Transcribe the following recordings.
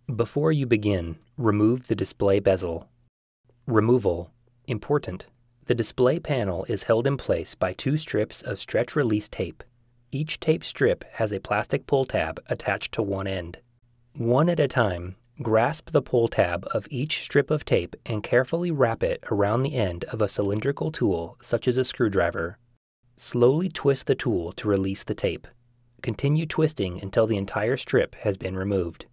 Before you begin, remove the display bezel. Removal. Important. The display panel is held in place by 2 strips of stretch-release tape. Each tape strip has a plastic pull tab attached to one end. One at a time, grasp the pull tab of each strip of tape and carefully wrap it around the end of a cylindrical tool such as a screwdriver. Slowly twist the tool to release the tape. Continue twisting until the entire strip has been removed.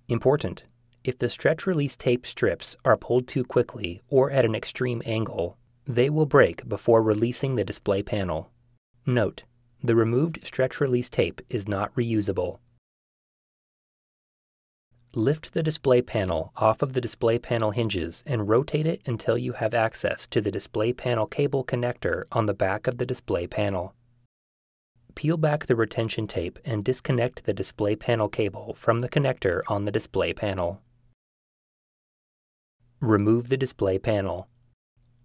Important. If the stretch-release tape strips are pulled too quickly or at an extreme angle, they will break before releasing the display panel. Note: the removed stretch-release tape is not reusable. Lift the display panel off of the display panel hinges and rotate it until you have access to the display panel cable connector on the back of the display panel. Peel back the retention tape and disconnect the display panel cable from the connector on the display panel. Remove the display panel.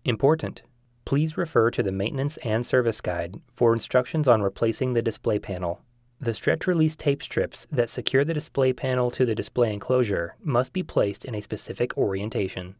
Important. Please refer to the maintenance and service guide for instructions on replacing the display panel. The stretch-release tape strips that secure the display panel to the display enclosure must be placed in a specific orientation.